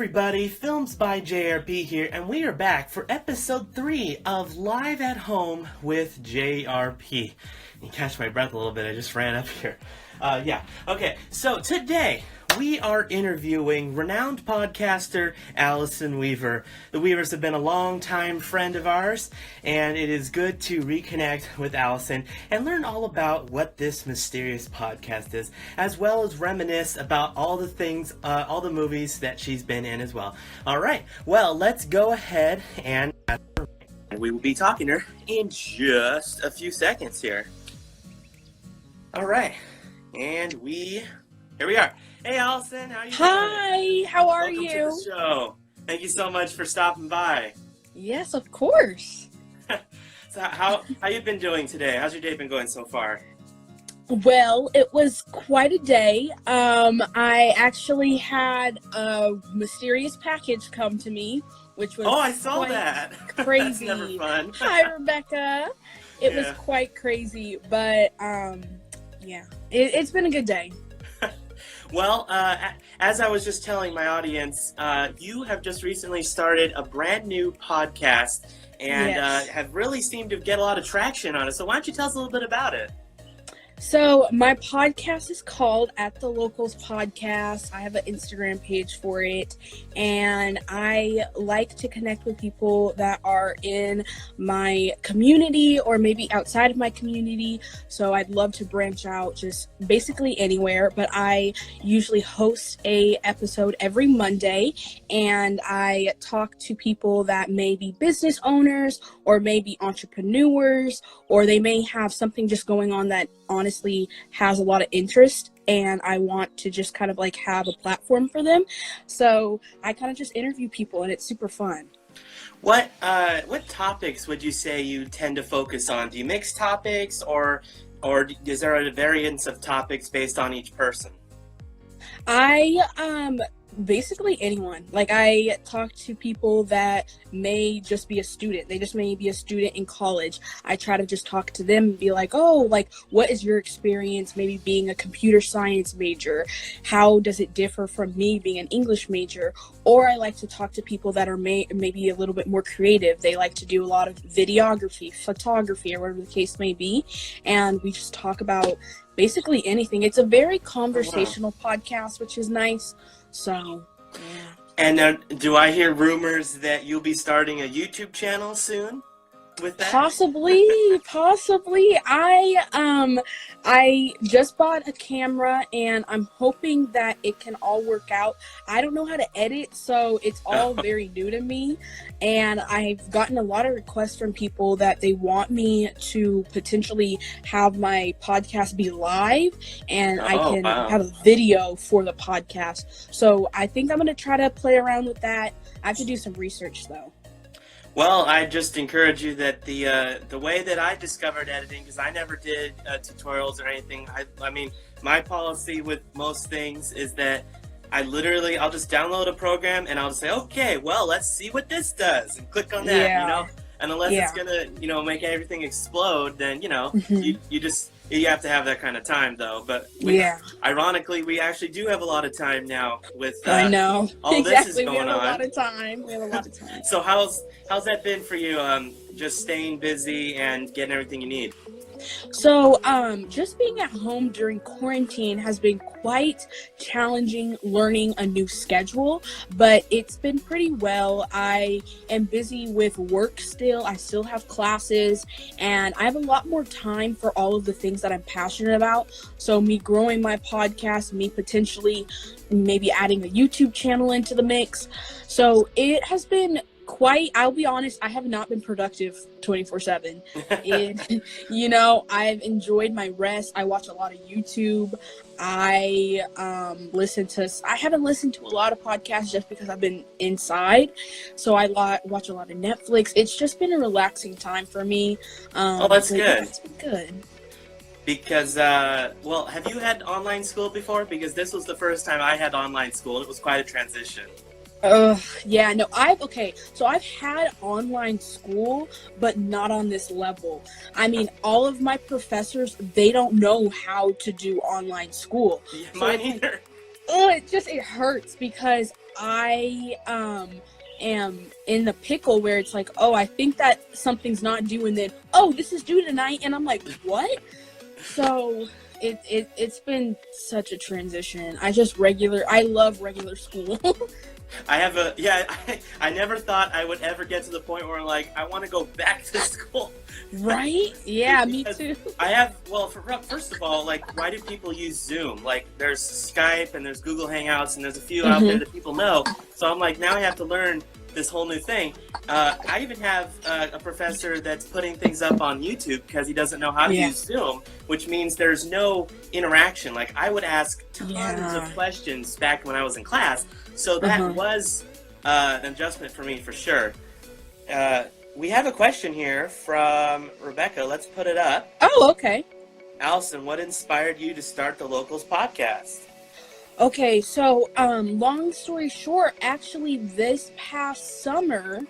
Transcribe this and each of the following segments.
everybody, Films by JRP here, and we are back for episode 3 of Live at Home with JRP. You catch my breath a little bit, I just ran up here. Okay, so today we are interviewing renowned podcaster Allison Weaver. The Weavers have been a long-time friend of ours, and it is good to reconnect with Allison and learn all about what this mysterious podcast is, as well as reminisce about all the things, all the movies that she's been in as well. Alright, well, let's go ahead and we will be talking to her in just a few seconds here. Alright, and here we are. Hey, Allison, how are you doing? Hi, how are Welcome you? to the show. Thank you so much for stopping by. Yes, of course. So how you been doing today? How's your day been going so far? Well, it was quite a day. I actually had a mysterious package come to me, which was I saw that. Crazy. That's never fun. Hi, Rebecca. It was quite crazy, but it's been a good day. Well, as I was just telling my audience, you have just recently started a brand new podcast and have really seemed to get a lot of traction on it. So why don't you tell us a little bit about it? So my podcast is called At the Locals Podcast. I have an Instagram page for it, and I like to connect with people that are in my community or maybe outside of my community. So I'd love to branch out just basically anywhere, but I usually host a episode every Monday, and I talk to people that may be business owners or maybe entrepreneurs, or they may have something just going on that honestly has a lot of interest, and I want to just kind of like have a platform for them. So I kind of just interview people, and it's super fun. What topics would you say you tend to focus on? Do you mix topics, or is there a variance of topics based on each person? Basically anyone. Like, I talk to people that may just be a student. They just may be a student in college. I try to just talk to them and be like, what is your experience maybe being a computer science major? How does it differ from me being an English major? Or I like to talk to people that are maybe a little bit more creative. They like to do a lot of videography, photography, or whatever the case may be. And we just talk about basically anything. It's a very conversational podcast, which is nice. So, yeah. And do I hear rumors that you'll be starting a YouTube channel soon with that? Possibly. I just bought a camera, and I'm hoping that it can all work out. I don't know how to edit, so it's all very new to me. And I've gotten a lot of requests from people that they want me to potentially have my podcast be live, and I can have a video for the podcast. So I think I'm going to try to play around with that. I have to do some research, though. Well, I just encourage you that the way that I discovered editing, because I never did tutorials or anything. I mean, my policy with most things is that I'll just download a program and I'll just say, okay, well, let's see what this does, and click on that, And unless it's gonna, make everything explode, then you have to have that kind of time, though. But ironically, we actually do have a lot of time now with I know all this is going on. We have a lot of time. So how's that been for you? Just staying busy and getting everything you need. So, just being at home during quarantine has been quite challenging, learning a new schedule, but it's been pretty well. I am busy with work still. I still have classes, and I have a lot more time for all of the things that I'm passionate about. So me growing my podcast, me potentially maybe adding a YouTube channel into the mix. So it has been I'll be honest, I have not been productive 24/7. And, I've enjoyed my rest. I watch a lot of YouTube. I haven't listened to a lot of podcasts just because I've been inside. So I watch a lot of Netflix. It's just been a relaxing time for me. That's good. It's been good. Because, have you had online school before? Because this was the first time I had online school. It was quite a transition. I've had online school, but not on this level. I mean, all of my professors, they don't know how to do online school. Mine either. It hurts because I am in the pickle where it's like, oh, I think that something's not due, and then, oh, this is due tonight, and I'm like, what? So it's been such a transition. I love regular school. I never thought I would ever get to the point where like I want to go back to school. Right? Yeah, me too. First of all, like, why do people use Zoom? Like, there's Skype and there's Google Hangouts and there's a few out there that people know. So I'm like, now I have to learn this whole new thing. I even have a professor that's putting things up on YouTube because he doesn't know how to use Zoom, which means there's no interaction. Like, I would ask tons of questions back when I was in class, so that was an adjustment for me for sure. We have a question here from Rebecca. Let's put it up. Oh, okay. Allison, what inspired you to start the Locals podcast? Okay, so long story short, actually this past summer,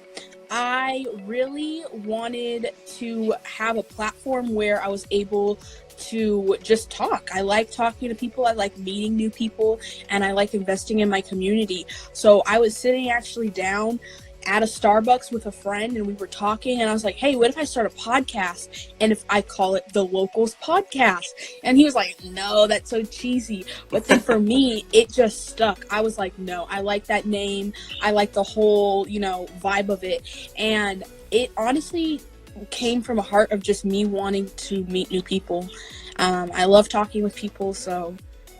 I really wanted to have a platform where I was able to just talk. I like talking to people, I like meeting new people, and I like investing in my community. So I was sitting actually down at a Starbucks with a friend, and we were talking, and I was like, hey, what if I start a podcast and if I call it the Locals Podcast? And he was like, no, that's so cheesy. But then for me, it just stuck. I was like, no, I like that name. I like the whole, vibe of it. And it honestly came from a heart of just me wanting to meet new people. I love talking with people, so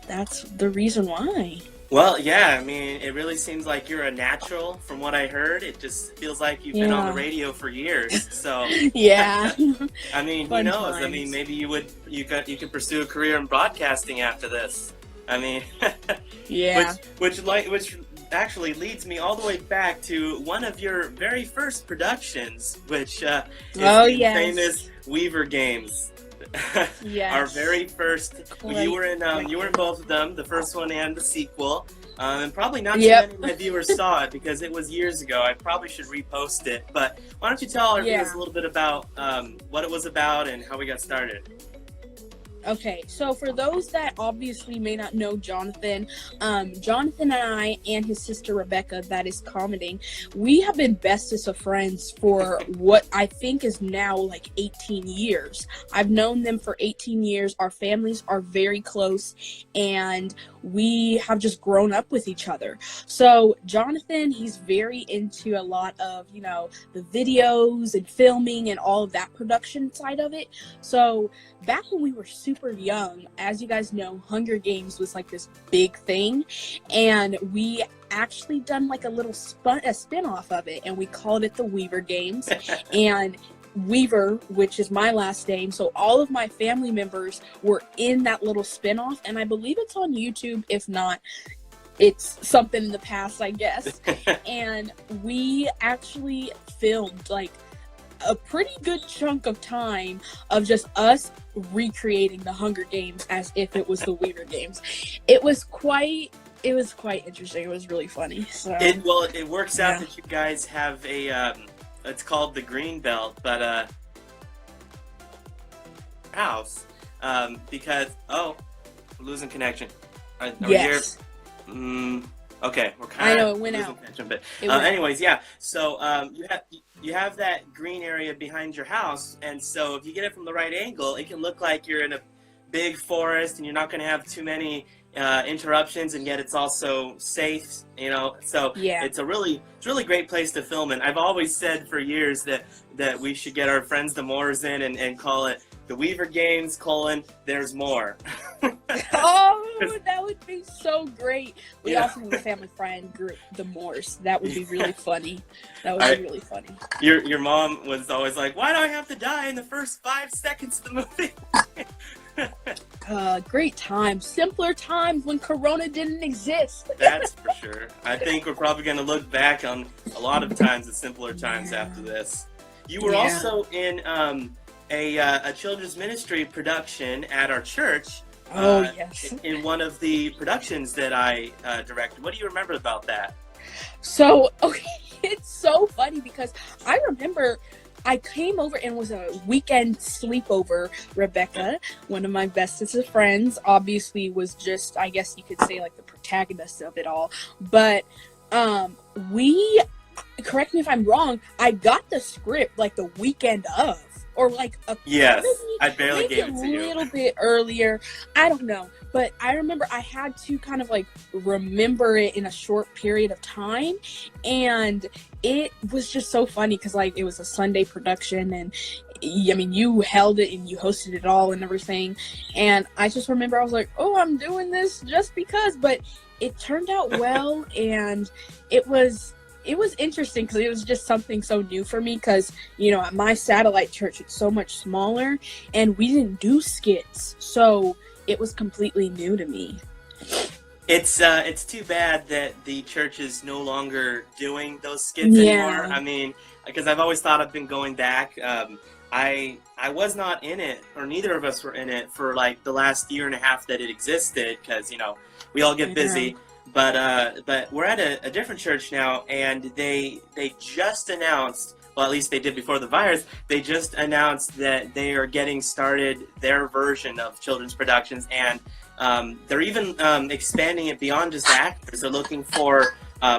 that's the reason why. Well, yeah, I mean, it really seems like you're a natural from what I heard. It just feels like you've been on the radio for years. So yeah. I mean, who knows? I mean, maybe you could pursue a career in broadcasting after this. I mean, yeah. Which actually leads me all the way back to one of your very first productions, which is the famous Weaver Games. Yes. Our very first. You were in both of them, the first one and the sequel. And probably not too many of my viewers saw it because it was years ago. I probably should repost it. But why don't you tell our viewers a little bit about what it was about and how we got started? Okay, so for those that obviously may not know Jonathan, Jonathan and I and his sister Rebecca, that is commenting, we have been bestest of friends for what I think is now like 18 years. I've known them for 18 years. Our families are very close, and we have just grown up with each other. So Jonathan, he's very into a lot of, the videos and filming and all of that production side of it. So back when we were super young, as you guys know, Hunger Games was like this big thing, and we actually done like a little spin-off of it, and we called it the Weaver Games. And Weaver, which is my last name, so all of my family members were in that little spin-off, and I believe it's on YouTube. If not, it's something in the past, I guess. And we actually filmed like a pretty good chunk of time of just us recreating the Hunger Games as if it was the Weaver Games. It was quite interesting. It was really funny. So it works out that you guys have a it's called the Green Belt, but house because we're losing connection. Are yes. We here? Okay, we're kind of. I know it went losing out. connection, but anyways, yeah. So you have that green area behind your house, and so if you get it from the right angle, it can look like you're in a big forest, and you're not going to have too many interruptions, and yet it's also safe, so it's a really great place to film. And I've always said for years that we should get our friends the Moors in and call it the Weaver Games, there's more. Oh, that would be so great. We also have a family friend group, the Moors. That would be really funny. That would be really funny. Your mom was always like, why do I have to die in the first 5 seconds of the movie? Great times. Simpler times when Corona didn't exist. That's for sure. I think we're probably going to look back on a lot of times as simpler times after this. You were also in a children's ministry production at our church. Yes. In one of the productions that I directed. What do you remember about that? So, it's so funny because I remember I came over and it was a weekend sleepover. Rebecca, one of my bestest of friends, obviously was just, I guess you could say, like the protagonist of it all. But We, correct me if I'm wrong, I got the script like the weekend of, or like Yes, I barely maybe gave a it to you. little bit earlier. I don't know, but I remember I had to kind of like remember it in a short period of time, and it was just so funny because like it was a Sunday production, and I mean you held it and you hosted it all and everything, and I just remember I was like, oh, I'm doing this just because, but it turned out well, and it was interesting because it was just something so new for me because, you know, at my satellite church, it's so much smaller and we didn't do skits. So it was completely new to me. It's too bad that the church is no longer doing those skits anymore. I mean, because I've always thought I've been going back. I was not in it, or neither of us were in it for like the last year and a half that it existed because, you know, we all get busy. But we're at a different church now, and they just announced, well, at least they did before the virus, they just announced that they are getting started their version of children's productions, and they're even expanding it beyond just actors. They're looking for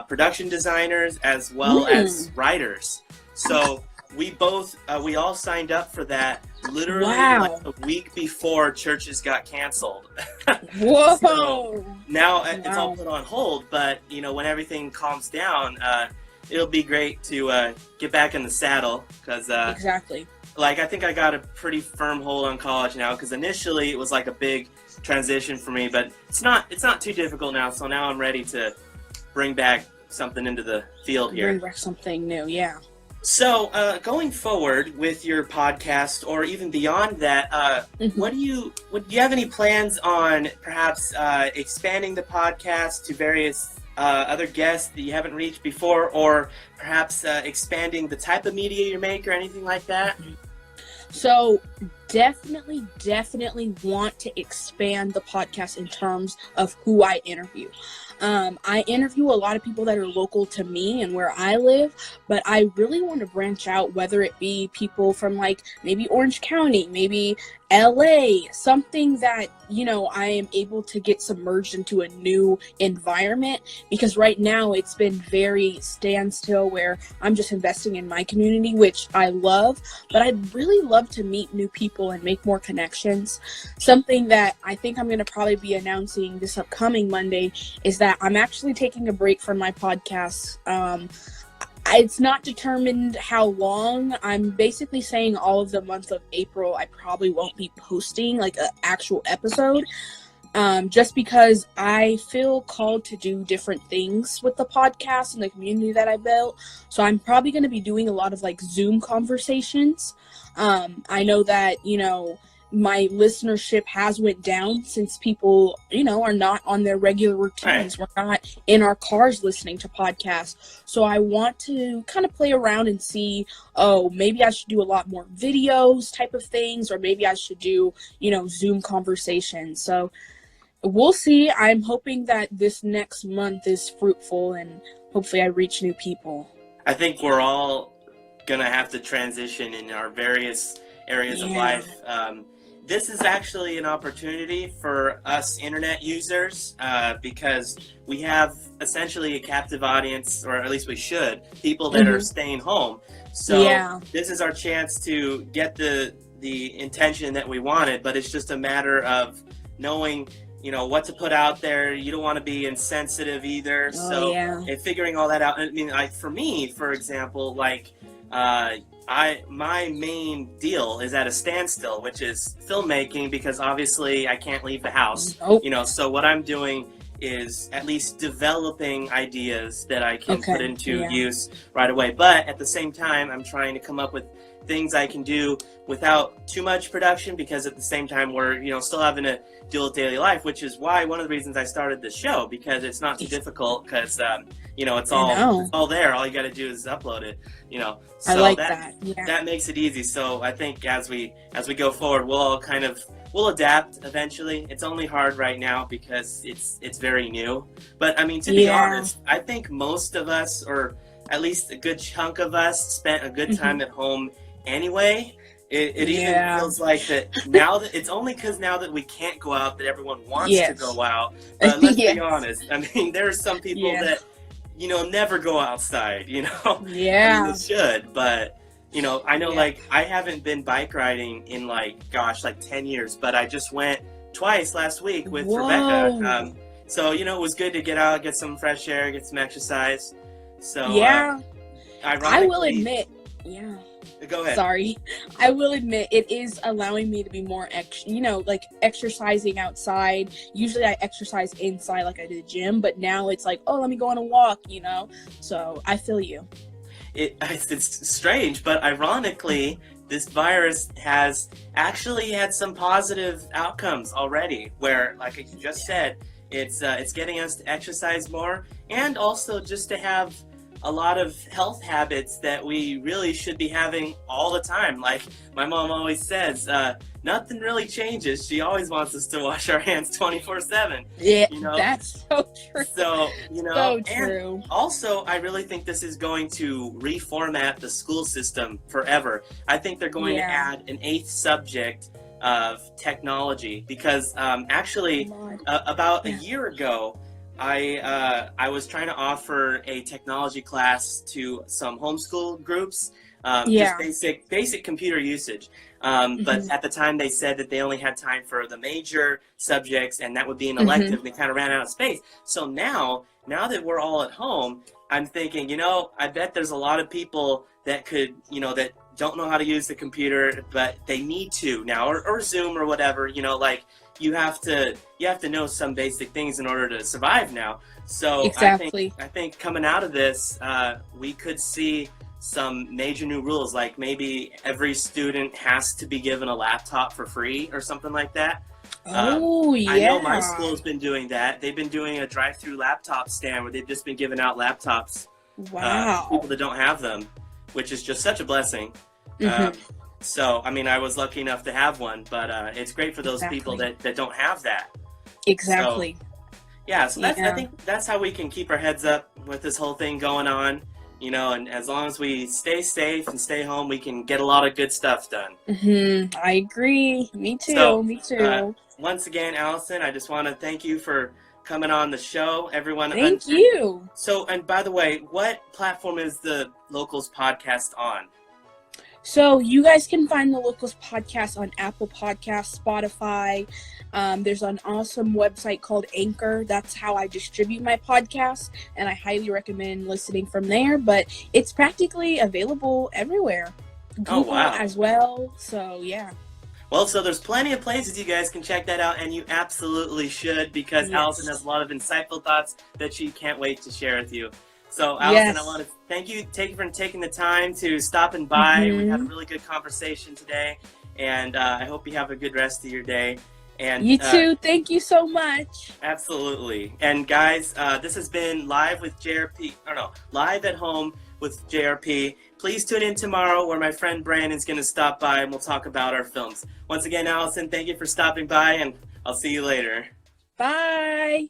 production designers as well as writers. So we all signed up for that literally like a week before churches got canceled. Whoa! So now it's all put on hold, but you know, when everything calms down, it'll be great to get back in the saddle because exactly. Like I think I got a pretty firm hold on college now because initially it was like a big transition for me, but it's not too difficult now. So now I'm ready to bring back something into the field here. Bring back something new, yeah. So, going forward with your podcast, or even beyond that, do you have any plans on perhaps expanding the podcast to various other guests that you haven't reached before, or perhaps expanding the type of media you make, or anything like that? So, definitely want to expand the podcast in terms of who I interview. I interview a lot of people that are local to me and where I live, but I really want to branch out, whether it be people from like maybe Orange County, maybe LA, something that, you know, I am able to get submerged into a new environment, because right now it's been very standstill where I'm just investing in my community, which I love, but I'd really love to meet new people and make more connections. Something that I think I'm going to probably be announcing this upcoming Monday is that I'm actually taking a break from my podcast. It's not determined how long. I'm basically saying all of the month of April I probably won't be posting like an actual episode, just because I feel called to do different things with the podcast and the community that I built. So I'm probably going to be doing a lot of like Zoom conversations. I know that, you know, my listenership has went down since people, you know, are not on their regular routines. Right. We're not in our cars listening to podcasts. So I want to kind of play around and see, oh, maybe I should do a lot more videos type of things, or maybe I should do, you know, Zoom conversations. So we'll see. I'm hoping that this next month is fruitful and hopefully I reach new people. I think we're all going to have to transition in our various areas of life. This is actually an opportunity for us internet users because we have essentially a captive audience, or at least we should, people that are staying home. So this is our chance to get the intention that we wanted, but it's just a matter of knowing, you know, what to put out there. You don't want to be insensitive either. And figuring all that out. I mean, like for me, for example, like my main deal is at a standstill, which is filmmaking, because obviously I can't leave the house. You know, so what I'm doing is at least developing ideas that I can put into use right away. But at the same time, I'm trying to come up with things I can do without too much production, because at the same time we're, you know, still having to deal with daily life, which is why one of the reasons I started this show, because it's not too difficult, because you know, it's all there. All you got to do is upload it, you know. So I like that. That makes it easy. So I think as we go forward, we'll adapt eventually. It's only hard right now because it's very new. But I mean, to be honest, I think most of us, or at least a good chunk of us, spent a good time at home anyway. It even feels like that now, that it's only because now that we can't go out that everyone wants to go out. But let's be honest. I mean, there are some people that never go outside, I mean, Yeah. you should, but, I know, Yeah. like, I haven't been bike riding in, like, 10 years, but I just went twice last week with Rebecca. Whoa. So, it was good to get out, get some fresh air, get some exercise. So, Yeah. I will ironically, admit, yeah. go ahead. Sorry. I will admit it is allowing me to be more, like exercising outside. Usually I exercise inside like I do the gym, but now it's like, oh, let me go on a walk, So I feel you. It's strange, but ironically, this virus has actually had some positive outcomes already, where, like you just said, it's getting us to exercise more, and also just to have a lot of health habits that we really should be having all the time. Like my mom always says, nothing really changes. She always wants us to wash our hands 24/7. Yeah, that's so true. So, so true. And also, I really think this is going to reformat the school system forever. I think they're going to add an 8th subject of technology because actually about a year ago, I was trying to offer a technology class to some homeschool groups, just basic computer usage. But at the time they said that they only had time for the major subjects, and that would be an elective, and they kind of ran out of space. So now that we're all at home, I'm thinking, I bet there's a lot of people that could, that don't know how to use the computer, but they need to now, or Zoom or whatever, like you have to know some basic things in order to survive now. So exactly. I think coming out of this, we could see some major new rules, like maybe every student has to be given a laptop for free or something like that. Oh, yeah. I know my school's been doing that. They've been doing a drive-through laptop stand where they've just been giving out laptops to people that don't have them, which is just such a blessing. So, I mean, I was lucky enough to have one, but it's great for those people that don't have that. Exactly. So, I think that's how we can keep our heads up with this whole thing going on, and as long as we stay safe and stay home, we can get a lot of good stuff done. I agree. Me too. So, Me too. Once again, Allison, I just want to thank you for coming on the show. Everyone. Thank you. So, and by the way, what platform is the Locals podcast on? So you guys can find the Locals podcast on Apple Podcasts, Spotify. There's an awesome website called Anchor. That's how I distribute my podcast, and I highly recommend listening from there. But it's practically available everywhere. Google as well. So yeah. Well, so there's plenty of places you guys can check that out, and you absolutely should, because Allison has a lot of insightful thoughts that she can't wait to share with you. So, Allison, I want to thank you for taking the time to stopping by. We had a really good conversation today, and I hope you have a good rest of your day. And you too. Thank you so much. Absolutely. And guys, this has been Live at Home with JRP. Please tune in tomorrow where my friend Brandon's going to stop by and we'll talk about our films. Once again, Allison, thank you for stopping by, and I'll see you later. Bye.